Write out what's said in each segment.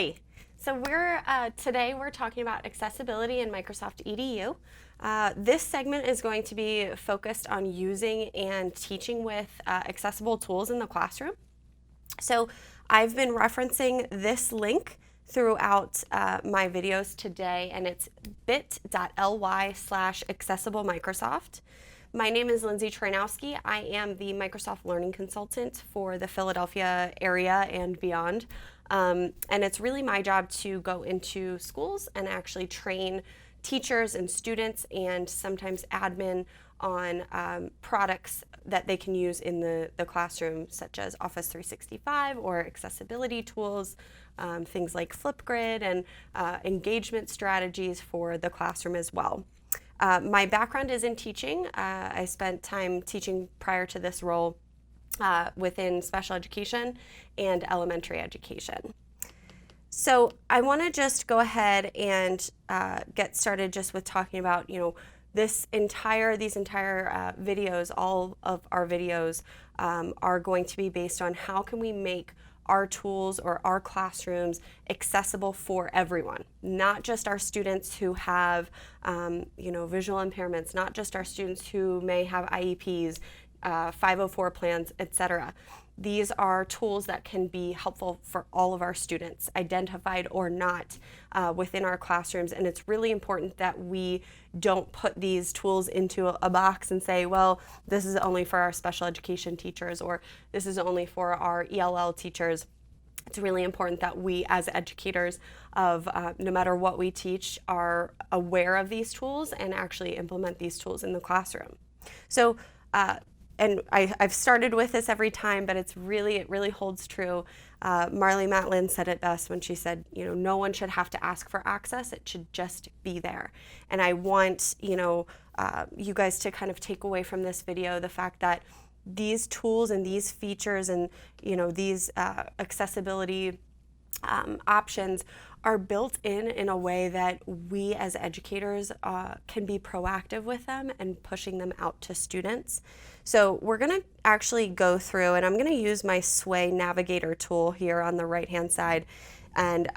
Hi. So today we're talking about accessibility in Microsoft EDU. This segment is going to be focused on using and teaching with accessible tools in the classroom. So I've been referencing this link throughout my videos today, and it's bit.ly/accessiblemicrosoft. My name is Lindsey. I am the Microsoft Learning Consultant for the Philadelphia area and beyond. And it's really my job to go into schools and actually train teachers and students and sometimes admin on products that they can use in the classroom, such as Office 365 or accessibility tools, things like Flipgrid and engagement strategies for the classroom as well. My background is in teaching. I spent time teaching prior to this role within special education and elementary education. So I want to just go ahead and get started just with talking about, these entire videos. All of our videos are going to be based on how can we make our tools or our classrooms accessible for everyone, not just our students who have visual impairments, not just our students who may have IEPs, 504 plans, etc. These are tools that can be helpful for all of our students, identified or not, within our classrooms. And it's really important that we don't put these tools into a box and say, well, this is only for our special education teachers, or this is only for our ELL teachers. It's really important that we as educators of no matter what we teach are aware of these tools and actually implement these tools in the classroom. So, and I've started with this every time, but it really holds true. Marlee Matlin said it best when she said, no one should have to ask for access. It should just be there. And I want, you guys to kind of take away from this video the fact that these tools and these features and, these accessibility options are built in a way that we as educators can be proactive with them and pushing them out to students. So we're going to actually go through, and I'm going to use my Sway Navigator tool here on the right-hand side and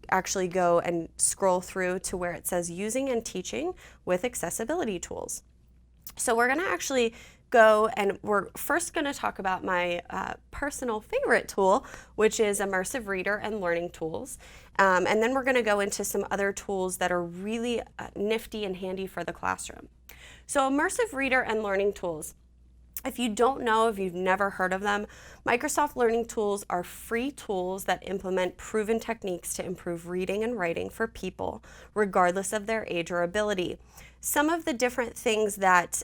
actually go and scroll through to where it says using and teaching with accessibility tools. So we're going to actually go, and we're first going to talk about my personal favorite tool, which is Immersive Reader and Learning Tools. And then we're going to go into some other tools that are really nifty and handy for the classroom. So Immersive Reader and Learning Tools. If you don't know, if you've never heard of them, Microsoft Learning Tools are free tools that implement proven techniques to improve reading and writing for people, regardless of their age or ability. Some of the different things that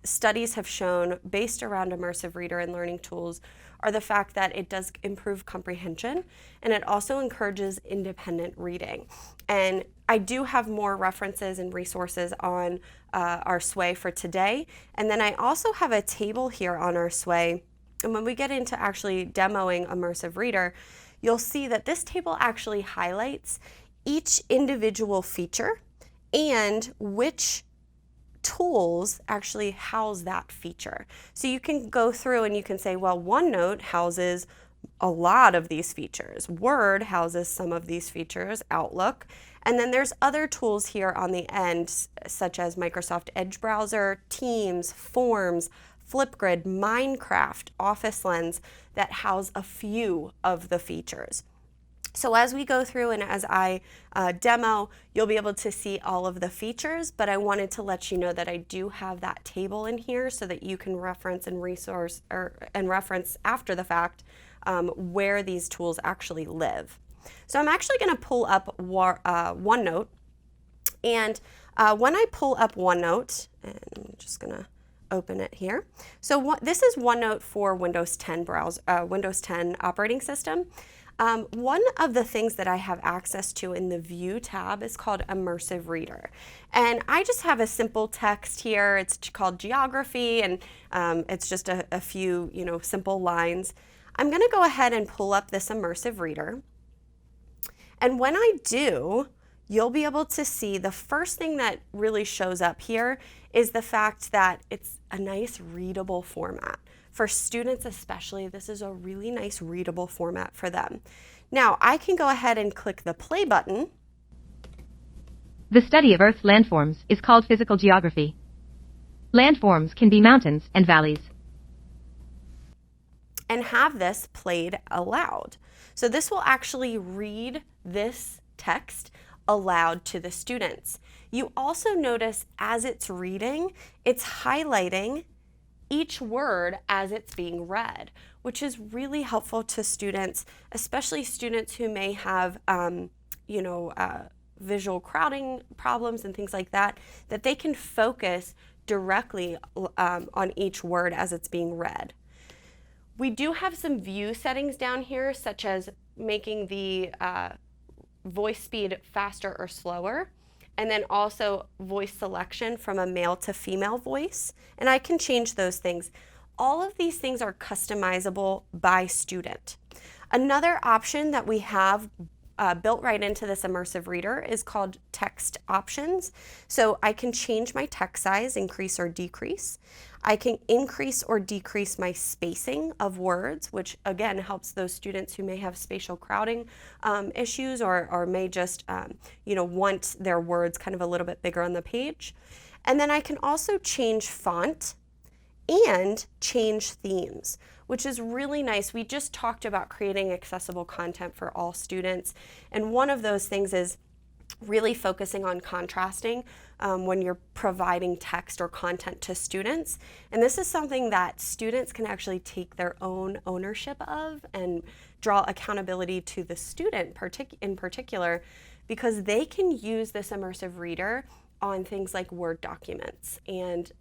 studies have shown based around Immersive Reader and Learning Tools are the fact that it does improve comprehension, and it also encourages independent reading. And I do have more references and resources on our Sway for today. And then I also have a table here on our Sway. And when we get into actually demoing Immersive Reader, you'll see that this table actually highlights each individual feature and which tools actually house that feature. So you can go through and you can say, well, OneNote houses a lot of these features. Word houses some of these features, Outlook. And then there's other tools here on the end, such as Microsoft Edge Browser, Teams, Forms, Flipgrid, Minecraft, Office Lens, that house a few of the features. So as we go through and as I demo, you'll be able to see all of the features, but I wanted to let you know that I do have that table in here so that you can reference and reference after the fact where these tools actually live. So I'm actually going to pull up OneNote, and when I pull up OneNote, and I'm just going to open it here. So this is OneNote for Windows 10 Windows 10 operating system. One of the things that I have access to in the View tab is called Immersive Reader. And I just have a simple text here. It's called Geography, and it's just a few simple lines. I'm going to go ahead and pull up this Immersive Reader. And when I do, you'll be able to see the first thing that really shows up here is the fact that it's a nice readable format. For students especially, this is a really nice readable format for them. Now I can go ahead and click the play button. The study of Earth's landforms is called physical geography. Landforms can be mountains and valleys. And have this played aloud. So this will actually read this text aloud to the students. You also notice as it's reading, it's highlighting each word as it's being read, which is really helpful to students, especially students who may have, visual crowding problems and things like that, that they can focus directly on each word as it's being read. We do have some view settings down here, such as making the voice speed faster or slower, and then also voice selection from a male to female voice, and I can change those things. All of these things are customizable by student. Another option that we have built right into this immersive reader is called text options. So I can change my text size, increase or decrease. I can increase or decrease my spacing of words, which again helps those students who may have spatial crowding issues or may just want their words kind of a little bit bigger on the page. And then I can also change font and change themes, which is really nice. We just talked about creating accessible content for all students, and one of those things is really focusing on contrasting when you're providing text or content to students. And this is something that students can actually take their own ownership of and draw accountability to the student in particular, because they can use this immersive reader on things like Word documents and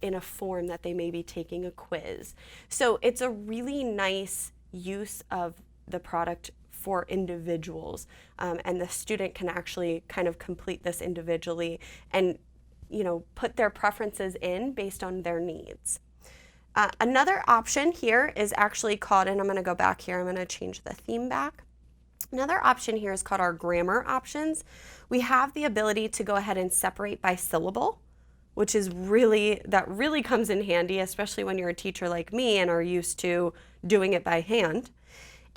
in a form that they may be taking a quiz. So it's a really nice use of the product for individuals, and the student can actually kind of complete this individually and put their preferences in based on their needs. Another option here is actually called, and I'm going to go back here, I'm going to change the theme back. Another option here is called our grammar options. We have the ability to go ahead and separate by syllable, which is really comes in handy, especially when you're a teacher like me and are used to doing it by hand.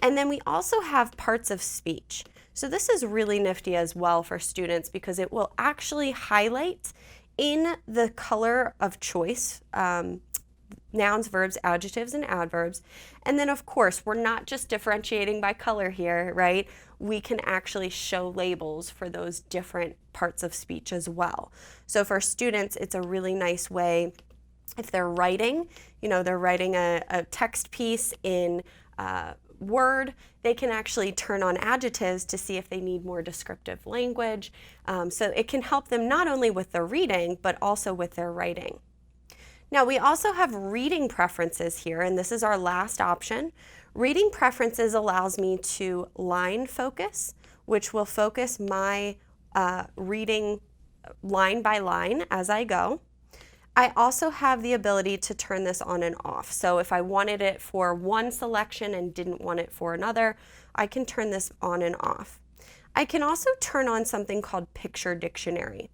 And then we also have parts of speech. So this is really nifty as well for students because it will actually highlight in the color of choice nouns, verbs, adjectives, and adverbs. And then of course, we're not just differentiating by color here, right? We can actually show labels for those different parts of speech as well. So for students, it's a really nice way, if they're writing, they're writing a text piece in Word, they can actually turn on adjectives to see if they need more descriptive language. So it can help them not only with their reading, but also with their writing. Now we also have reading preferences here, and this is our last option. Reading preferences allows me to line focus, which will focus my reading line by line as I go. I also have the ability to turn this on and off. So if I wanted it for one selection and didn't want it for another, I can turn this on and off. I can also turn on something called Picture Dictionary.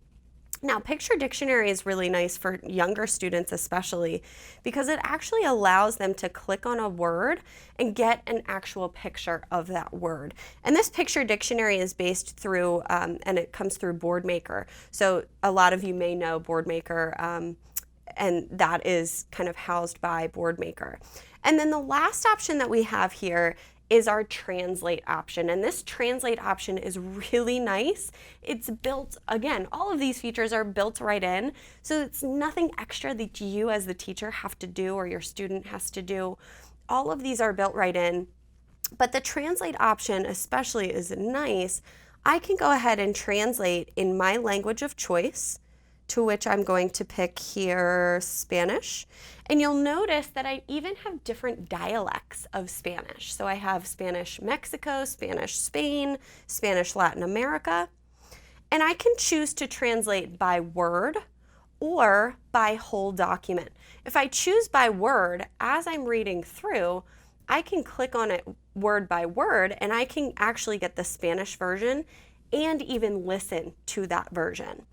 Now, Picture Dictionary is really nice for younger students especially because it actually allows them to click on a word and get an actual picture of that word. And this Picture Dictionary is based through, and it comes through Boardmaker. So a lot of you may know Boardmaker, and that is kind of housed by Boardmaker. And then the last option that we have here is our translate option. And this translate option is really nice. It's built, again, all of these features are built right in. So it's nothing extra that you as the teacher have to do or your student has to do. All of these are built right in. But the translate option especially is nice. I can go ahead and translate in my language of choice, to which I'm going to pick here Spanish. And you'll notice that I even have different dialects of Spanish. So I have Spanish Mexico, Spanish Spain, Spanish Latin America. And I can choose to translate by word or by whole document. If I choose by word, as I'm reading through, I can click on it word by word and I can actually get the Spanish version and even listen to that version.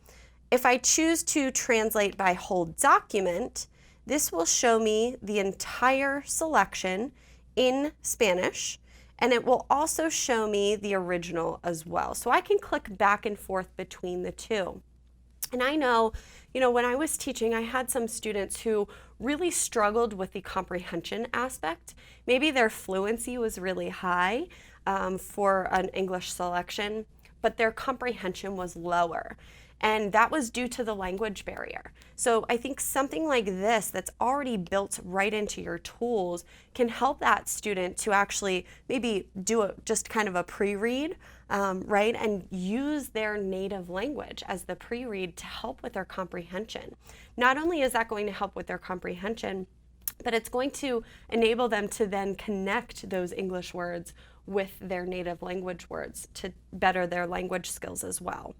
If I choose to translate by whole document, this will show me the entire selection in Spanish, And it will also show me the original as well. So I can click back and forth between the two. And I know, when I was teaching, I had some students who really struggled with the comprehension aspect. Maybe their fluency was really high for an English selection, but their comprehension was lower. And that was due to the language barrier. So I think something like this that's already built right into your tools can help that student to actually maybe do just kind of a pre-read, right? And use their native language as the pre-read to help with their comprehension. Not only is that going to help with their comprehension, but it's going to enable them to then connect those English words with their native language words to better their language skills as well.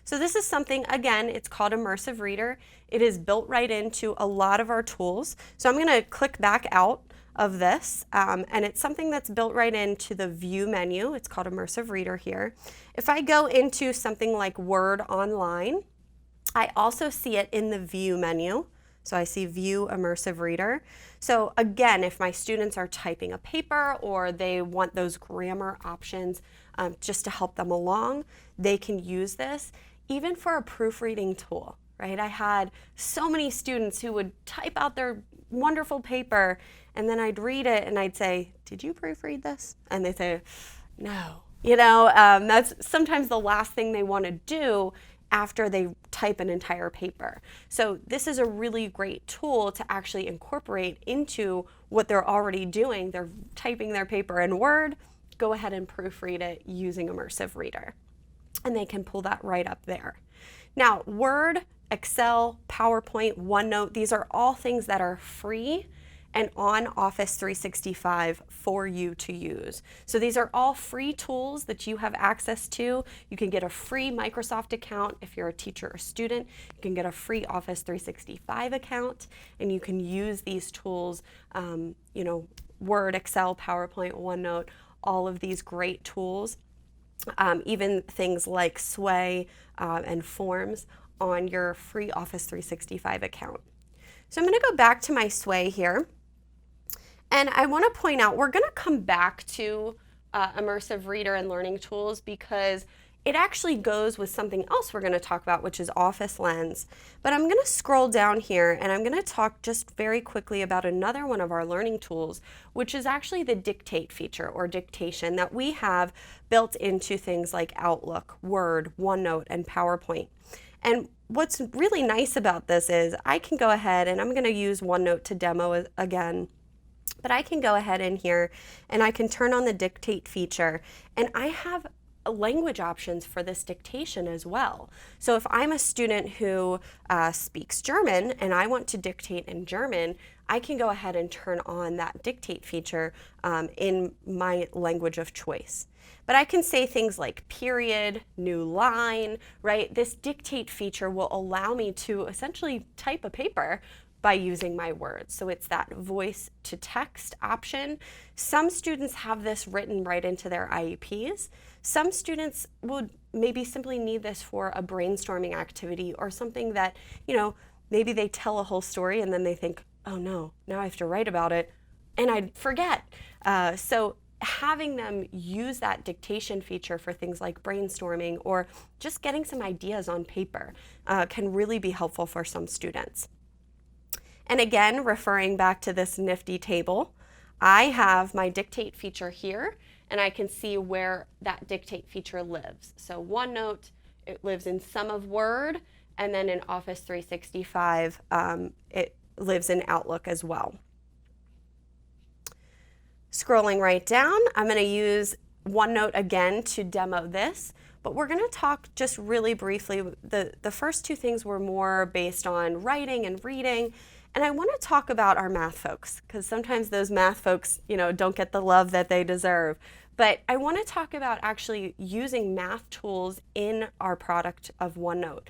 So this is something, again, it's called Immersive Reader. It is built right into a lot of our tools. So I'm going to click back out of this, and it's something that's built right into the View menu. It's called Immersive Reader here. If I go into something like Word Online, I also see it in the View menu. So I see View Immersive Reader. So again, if my students are typing a paper or they want those grammar options just to help them along, they can use this. Even for a proofreading tool, right? I had so many students who would type out their wonderful paper and then I'd read it and I'd say, "Did you proofread this?" And they'd say, "No." That's sometimes the last thing they want to do after they type an entire paper. So this is a really great tool to actually incorporate into what they're already doing. They're typing their paper in Word, go ahead and proofread it using Immersive Reader. And they can pull that right up there. Now, Word, Excel, PowerPoint, OneNote, these are all things that are free and on Office 365 for you to use. So these are all free tools that you have access to. You can get a free Microsoft account if you're a teacher or student. You can get a free Office 365 account, and you can use these tools, Word, Excel, PowerPoint, OneNote, all of these great tools. Even things like Sway and Forms on your free Office 365 account. So I'm going to go back to my Sway here. And I want to point out, we're going to come back to Immersive Reader and Learning Tools because it actually goes with something else we're going to talk about, which is Office Lens. But I'm going to scroll down here and I'm going to talk just very quickly about another one of our learning tools, which is actually the Dictate feature or Dictation that we have built into things like Outlook, Word, OneNote, and PowerPoint. And what's really nice about this is I can go ahead and I'm going to use OneNote to demo again. But I can go ahead in here and I can turn on the Dictate feature, and I have language options for this dictation as well. So if I'm a student who speaks German and I want to dictate in German, I can go ahead and turn on that Dictate feature in my language of choice. But I can say things like period, new line, right? This Dictate feature will allow me to essentially type a paper by using my words. So it's that voice to text option. Some students have this written right into their IEPs. Some students would maybe simply need this for a brainstorming activity or something that, maybe they tell a whole story and then they think, oh no, now I have to write about it and I'd forget. So having them use that dictation feature for things like brainstorming or just getting some ideas on paper can really be helpful for some students. And again, referring back to this nifty table, I have my Dictate feature here, and I can see where that Dictate feature lives. So OneNote, it lives in some of Word, and then in Office 365, it lives in Outlook as well. Scrolling right down, I'm going to use OneNote again to demo this, but we're going to talk just really briefly. The first two things were more based on writing and reading. And I want to talk about our math folks, because sometimes those math folks, don't get the love that they deserve. But I want to talk about actually using math tools in our product of OneNote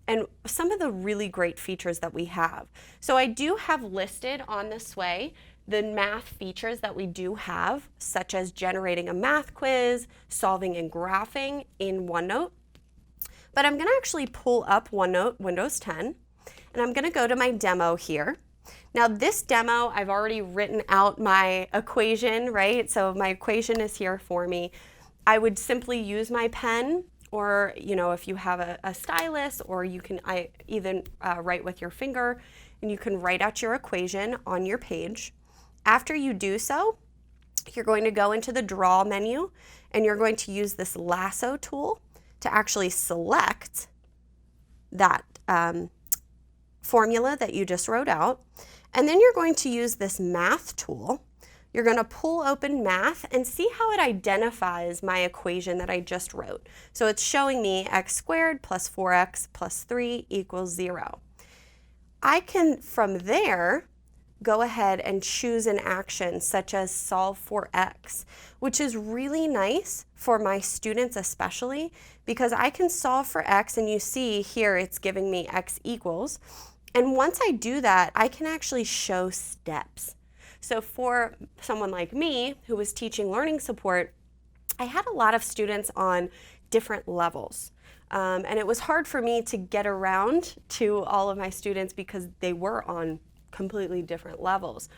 and some of the really great features that we have. So I do have listed on this way the math features that we do have, such as generating a math quiz, solving and graphing in OneNote. But I'm going to actually pull up OneNote Windows 10. And I'm going to go to my demo here. Now this demo, I've already written out my equation, right? So my equation is here for me. I would simply use my pen, or if you have a stylus, or you can even write with your finger, and you can write out your equation on your page. After you do so, you're going to go into the draw menu, and you're going to use this lasso tool to actually select that formula that you just wrote out. And then you're going to use this math tool. You're going to pull open math and see how it identifies my equation that I just wrote. So it's showing me x squared plus 4x plus 3 equals 0. I can, from there, go ahead and choose an action such as solve for x, which is really nice for my students especially, because I can solve for x, and you see here it's giving me x equals. And once I do that, I can actually show steps. So for someone like me who was teaching learning support, I had a lot of students on different levels. And it was hard for me to get around to all of my students because they were on completely different levels.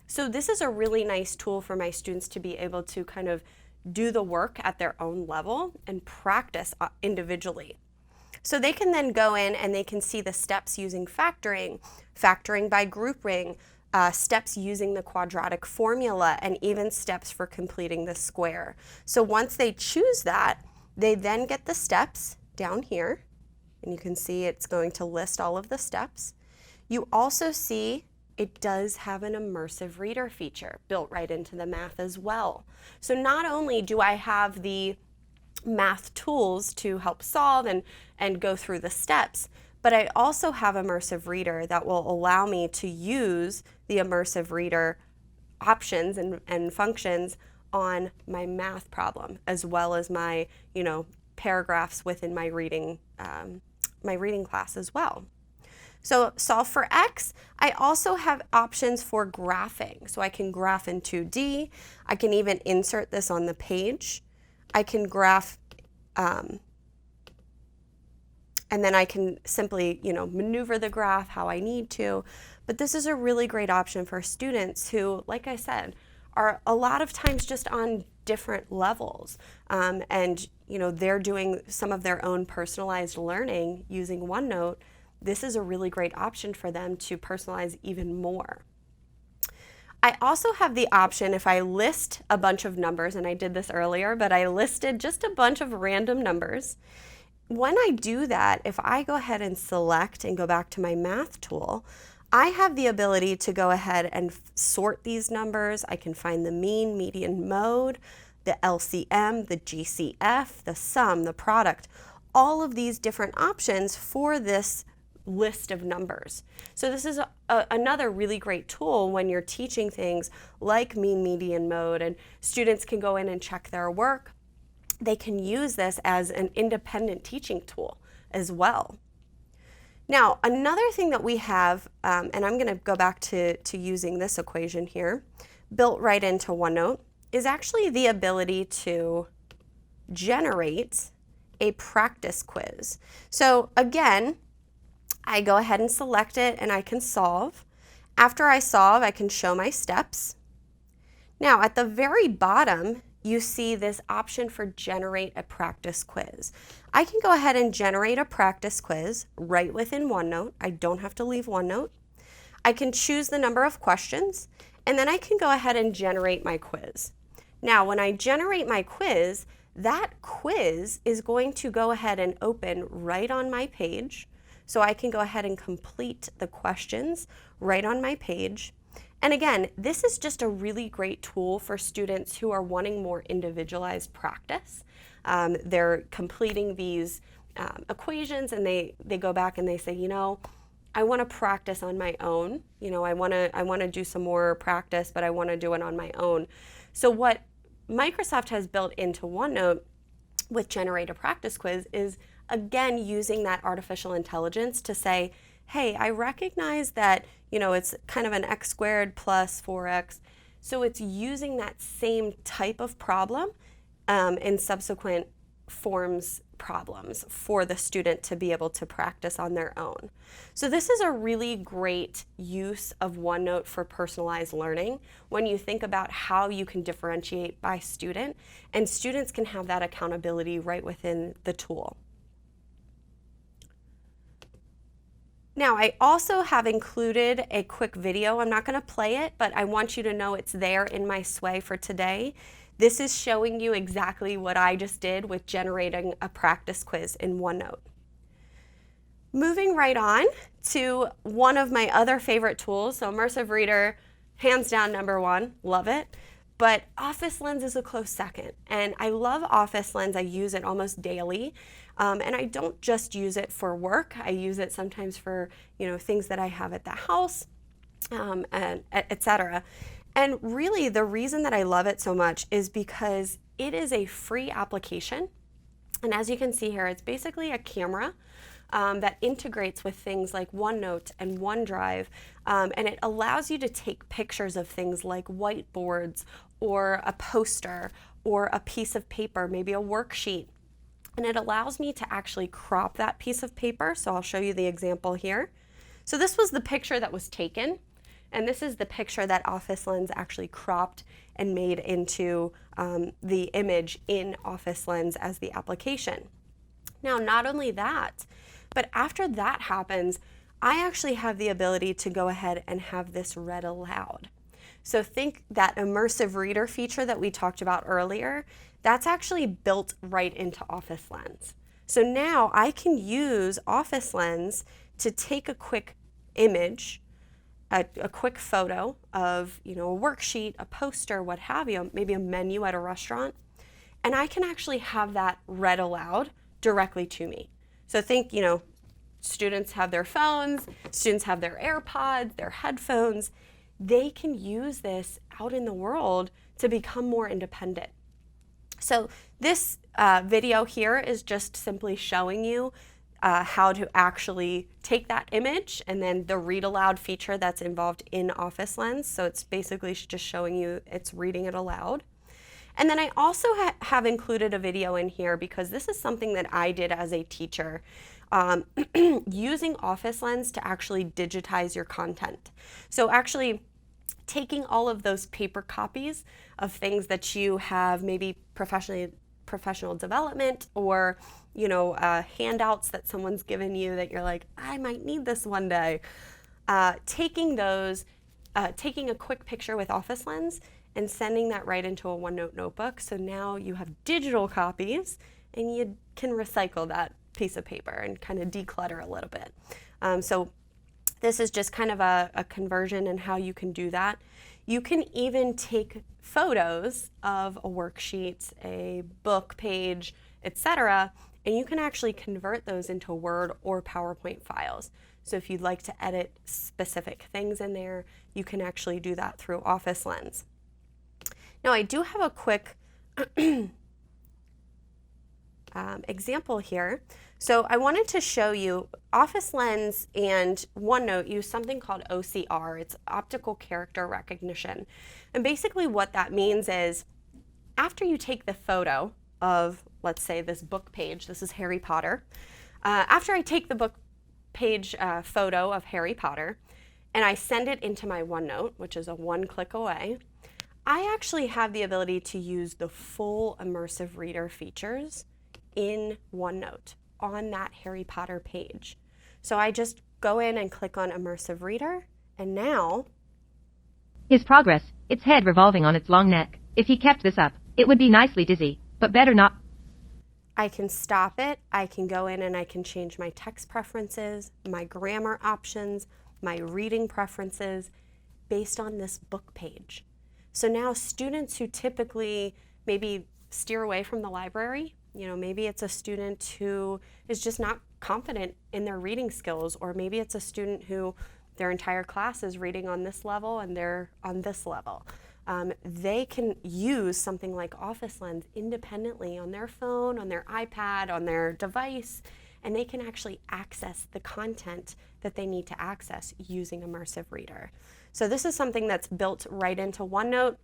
So this is a really nice tool for my students to be able to kind of do the work at their own level and practice individually. So they can then go in and they can see the steps using factoring, factoring by grouping, steps using the quadratic formula, and even steps for completing the square. So once they choose that, they then get the steps down here, and you can see it's going to list all of the steps. You also see it does have an immersive reader feature built right into the math as well. So not only do I have the math tools to help solve and go through the steps, but I also have Immersive Reader that will allow me to use the Immersive Reader options and functions on my math problem, as well as my paragraphs within my reading class as well. So solve for x, I also have options for graphing. So I can graph in 2D. I can even insert this on the page. I can graph, and then I can simply, maneuver the graph how I need to. But this is a really great option for students who, like I said, are a lot of times just on different levels. And they're doing some of their own personalized learning using OneNote. This is a really great option for them to personalize even more. I also have the option, if I list a bunch of numbers, and I did this earlier, but I listed just a bunch of random numbers. When I do that, if I go ahead and select and go back to my math tool, I have the ability to go ahead and sort these numbers. I can find the mean, median, mode, the LCM, the GCF, the sum, the product, all of these different options for this list of numbers. So this is another really great tool when you're teaching things like mean, median, mode, and students can go in and check their work. They can use this as an independent teaching tool as well. Now, another thing that we have, and I'm going to go back to using this equation here, built right into OneNote, is actually the ability to generate a practice quiz. So again, I go ahead and select it and I can solve. After I solve, I can show my steps. Now, at the very bottom, you see this option for generate a practice quiz. I can go ahead and generate a practice quiz right within OneNote. I don't have to leave OneNote. I can choose the number of questions, and then I can go ahead and generate my quiz. Now, when I generate my quiz, that quiz is going to go ahead and open right on my page. So I can go ahead and complete the questions right on my page. And again, this is just a really great tool for students who are wanting more individualized practice. They're completing these equations, and they go back and they say, I want to practice on my own. I want to do some more practice, but I want to do it on my own. So what Microsoft has built into OneNote with Generate a Practice Quiz is, again, using that artificial intelligence to say, hey, I recognize that, it's kind of an x squared plus 4x. So it's using that same type of problem in subsequent forms problems for the student to be able to practice on their own. So this is a really great use of OneNote for personalized learning when you think about how you can differentiate by student, and students can have that accountability right within the tool. Now, I also have included a quick video. I'm not going to play it, but I want you to know it's there in my sway for today. This is showing you exactly what I just did with generating a practice quiz in OneNote. Moving right on to one of my other favorite tools, so Immersive Reader, hands down #1, love it. But Office Lens is a close second, and I love Office Lens. I use it almost daily, and I don't just use it for work. I use it sometimes for things that I have at the house, and etc. And really, the reason that I love it so much is because it is a free application, and as you can see here, it's basically a camera that integrates with things like OneNote and OneDrive, and it allows you to take pictures of things like whiteboards or a poster or a piece of paper, maybe a worksheet. And it allows me to actually crop that piece of paper. So I'll show you the example here. So this was the picture that was taken, and this is the picture that Office Lens actually cropped and made into the image in Office Lens as the application. Now, not only that, but after that happens, I actually have the ability to go ahead and have this read aloud. So think that immersive reader feature that we talked about earlier, that's actually built right into Office Lens. So now I can use Office Lens to take a quick image, a quick photo of a worksheet, a poster, what have you, maybe a menu at a restaurant, and I can actually have that read aloud directly to me. So think, students have their phones, students have their AirPods, their headphones. They can use this out in the world to become more independent. So this video here is just simply showing you how to actually take that image and then the read aloud feature that's involved in Office Lens. So it's basically just showing you it's reading it aloud. And then I also have included a video in here because this is something that I did as a teacher, using Office Lens to actually digitize your content. So actually taking all of those paper copies of things that you have, maybe professional development or handouts that someone's given you that you're like, I might need this one day. Taking those, taking a quick picture with Office Lens and sending that right into a OneNote notebook. So now you have digital copies and you can recycle that piece of paper and kind of declutter a little bit. So this is just kind of a conversion and how you can do that. You can even take photos of a worksheet, a book page, etc., and you can actually convert those into Word or PowerPoint files. So if you'd like to edit specific things in there, you can actually do that through Office Lens. Now, I do have a quick example here. So I wanted to show you Office Lens and OneNote use something called OCR. It's optical character recognition. And basically what that means is after you take the photo of, let's say, this book page, this is Harry Potter. After I take the book page photo of Harry Potter and I send it into my OneNote, which is a one click away, I actually have the ability to use the full immersive reader features in OneNote on that Harry Potter page. So I just go in and click on immersive reader, and now His progress, its head revolving on its long neck. If he kept this up, it would be nicely dizzy, but better not. I can stop it. I can go in and I can change my text preferences, my grammar options, my reading preferences based on this book page. So now students who typically maybe steer away from the library, maybe it's a student who is just not confident in their reading skills, or maybe it's a student who their entire class is reading on this level and they're on this level. They can use something like Office Lens independently on their phone, on their iPad, on their device, and they can actually access the content that they need to access using Immersive Reader. So this is something that's built right into OneNote.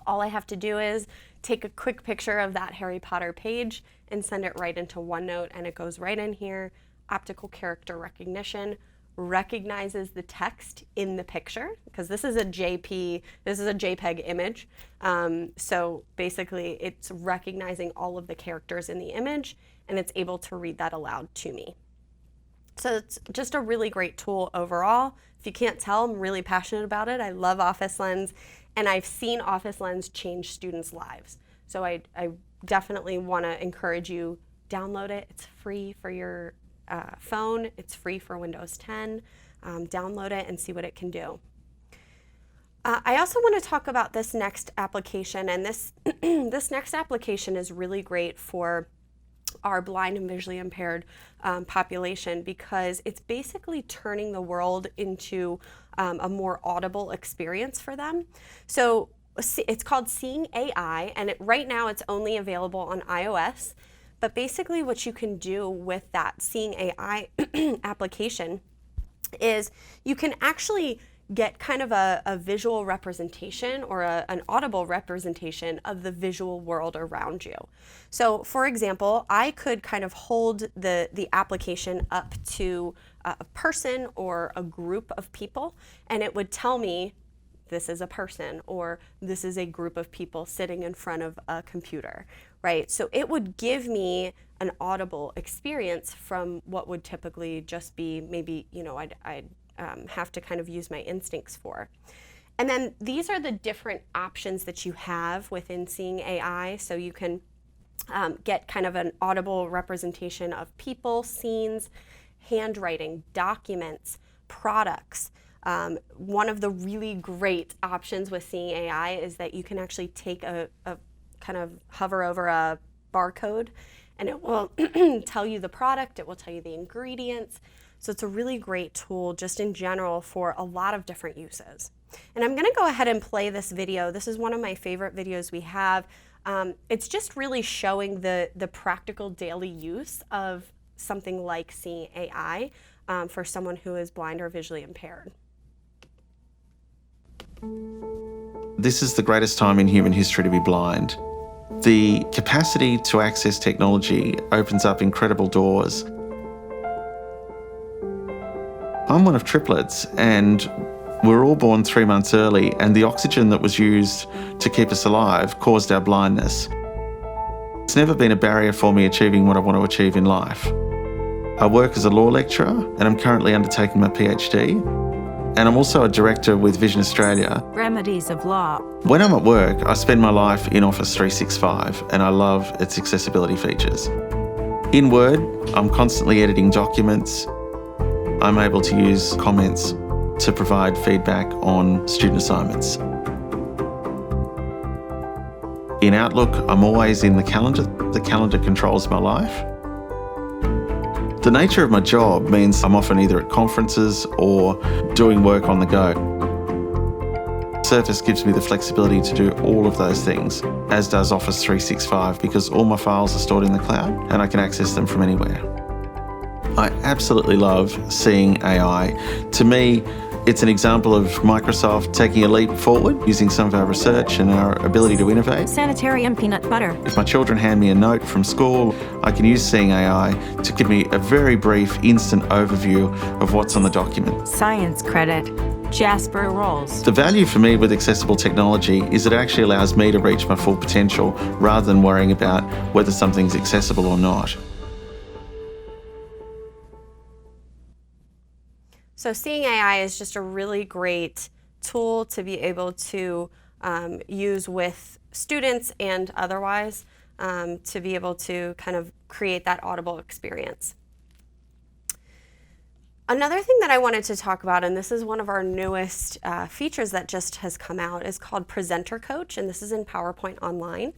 All I have to do is take a quick picture of that Harry Potter page and send it right into OneNote, and it goes right in here. Optical character recognition recognizes the text in the picture, because this is a JPEG image. So basically it's recognizing all of the characters in the image, and it's able to read that aloud to me. So it's just a really great tool overall. If you can't tell, I'm really passionate about it. I love Office Lens, and I've seen Office Lens change students' lives. So I definitely want to encourage you, download it. It's free for your phone. It's free for Windows 10. Download it and see what it can do. I also want to talk about this next application, and this this next application is really great for our blind and visually impaired population, because it's basically turning the world into a more audible experience for them. So it's called Seeing AI, and right now it's only available on iOS. But basically what you can do with that Seeing AI application is you can actually get kind of a visual representation or an audible representation of the visual world around you. So for example, I could kind of hold the application up to a person or a group of people, and it would tell me this is a person, or this is a group of people sitting in front of a computer, right? So it would give me an audible experience from what would typically just be maybe, I'd have to kind of use my instincts for. And then these are the different options that you have within Seeing AI. So you can get kind of an audible representation of people, scenes, handwriting, documents, products. One of the really great options with Seeing AI is that you can actually take a kind of hover over a barcode, and it will tell you the product, it will tell you the ingredients. So it's a really great tool just in general for a lot of different uses. And I'm going to go ahead and play this video. This is one of my favorite videos we have. It's just really showing the practical daily use of something like Seeing AI for someone who is blind or visually impaired. This is the greatest time in human history to be blind. The capacity to access technology opens up incredible doors. I'm one of triplets, and we're all born 3 months early, and the oxygen that was used to keep us alive caused our blindness. It's never been a barrier for me achieving what I want to achieve in life. I work as a law lecturer, and I'm currently undertaking my PhD. And I'm also a director with Vision Australia. Remedies of law. When I'm at work, I spend my life in Office 365, and I love its accessibility features. In Word, I'm constantly editing documents. I'm able to use comments to provide feedback on student assignments. In Outlook, I'm always in the calendar. The calendar controls my life. The nature of my job means I'm often either at conferences or doing work on the go. Surface gives me the flexibility to do all of those things, as does Office 365, because all my files are stored in the cloud and I can access them from anywhere. I absolutely love Seeing AI. To me, it's an example of Microsoft taking a leap forward using some of our research and our ability to innovate. Sanitarium peanut butter. If my children hand me a note from school, I can use Seeing AI to give me a very brief, instant overview of what's on the document. Science credit. Jasper rolls. The value for me with accessible technology is it actually allows me to reach my full potential rather than worrying about whether something's accessible or not. So Seeing AI is just a really great tool to be able to use with students and otherwise to be able to kind of create that audible experience. Another thing that I wanted to talk about, and this is one of our newest features that just has come out, is called Presenter Coach, and this is in PowerPoint Online.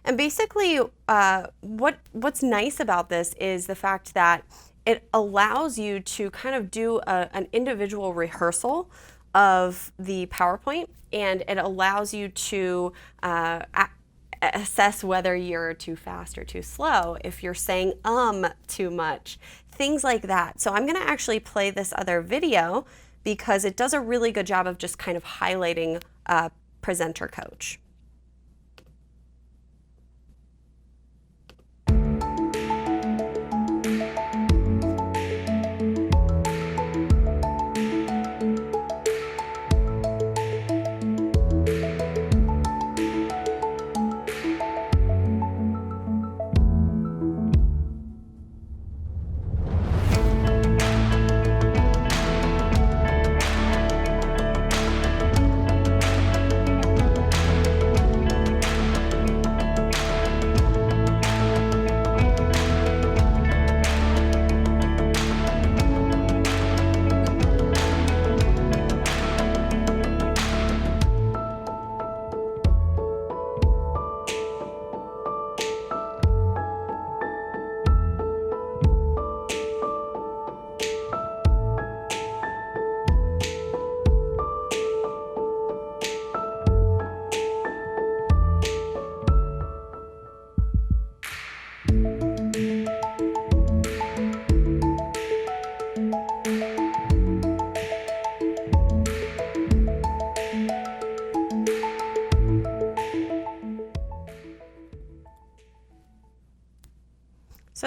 And basically what's nice about this is the fact that it allows you to kind of do an individual rehearsal of the PowerPoint, and it allows you to assess whether you're too fast or too slow, if you're saying too much, things like that. So I'm going to actually play this other video because it does a really good job of just kind of highlighting Presenter Coach.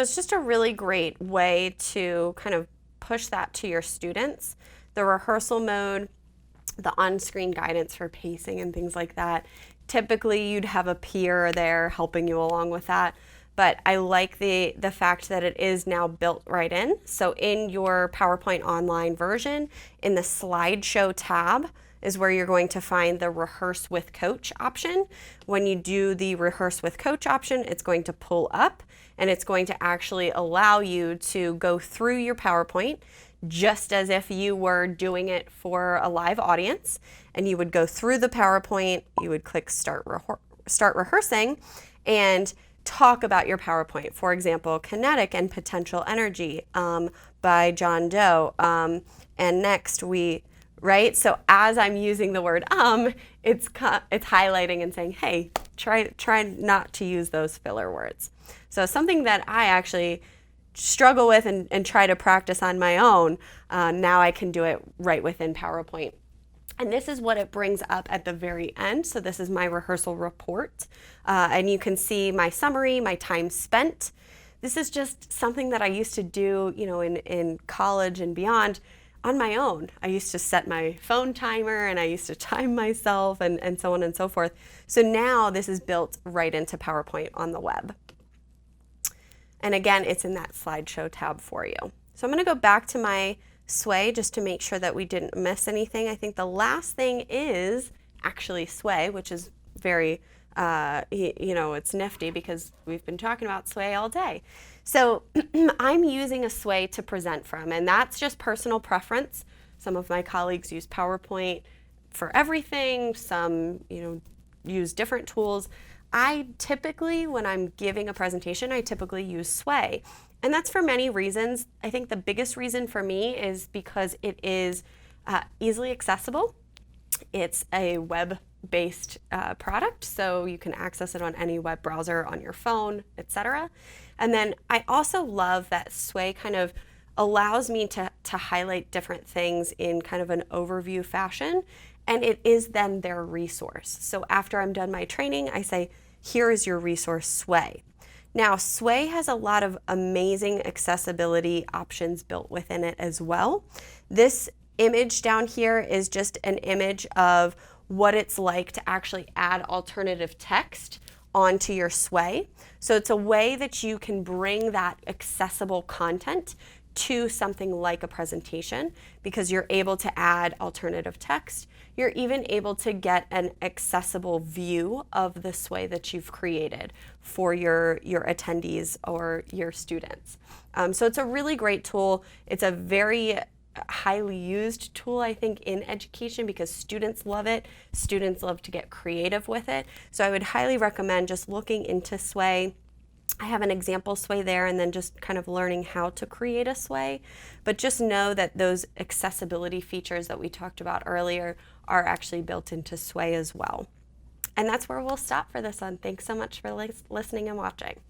So it's just a really great way to kind of push that to your students. The rehearsal mode, the on-screen guidance for pacing and things like that. Typically you'd have a peer there helping you along with that, but I like the fact that it is now built right in. So in your PowerPoint online version, in the slideshow tab is where you're going to find the rehearse with coach option. When you do the rehearse with coach option, it's going to pull up and it's going to actually allow you to go through your PowerPoint just as if you were doing it for a live audience, and you would go through the PowerPoint, you would click start rehearsing and talk about your PowerPoint. For example, Kinetic and Potential Energy by John Doe. And next right? So as I'm using the word it's highlighting and saying, hey, try not to use those filler words. So something that I actually struggle with and try to practice on my own, now I can do it right within PowerPoint. And this is what it brings up at the very end. So this is my rehearsal report. And you can see my summary, my time spent. This is just something that I used to do, in college and beyond on my own. I used to set my phone timer and I used to time myself and so on and so forth. So now this is built right into PowerPoint on the web. And again, it's in that slideshow tab for you. So I'm going to go back to my Sway just to make sure that we didn't miss anything. I think the last thing is actually Sway, which is very, it's nifty because we've been talking about Sway all day. So I'm using a Sway to present from, and that's just personal preference. Some of my colleagues use PowerPoint for everything. Some, use different tools. I typically, when I'm giving a presentation, I typically use Sway. And that's for many reasons. I think the biggest reason for me is because it is easily accessible. It's a web-based product, so you can access it on any web browser, on your phone, etc. And then I also love that Sway kind of allows me to highlight different things in kind of an overview fashion, and it is then their resource. So after I'm done my training, I say, here is your resource, Sway. Now, Sway has a lot of amazing accessibility options built within it as well. This image down here is just an image of what it's like to actually add alternative text onto your Sway. So it's a way that you can bring that accessible content to something like a presentation because you're able to add alternative text. You're even able to get an accessible view of the Sway that you've created for your attendees or your students. So it's a really great tool. It's a very highly used tool, I think, in education because students love it. Students love to get creative with it. So I would highly recommend just looking into Sway. I have an example Sway there and then just kind of learning how to create a Sway. But just know that those accessibility features that we talked about earlier are actually built into Sway as well. And that's where we'll stop for this one. Thanks so much for listening and watching.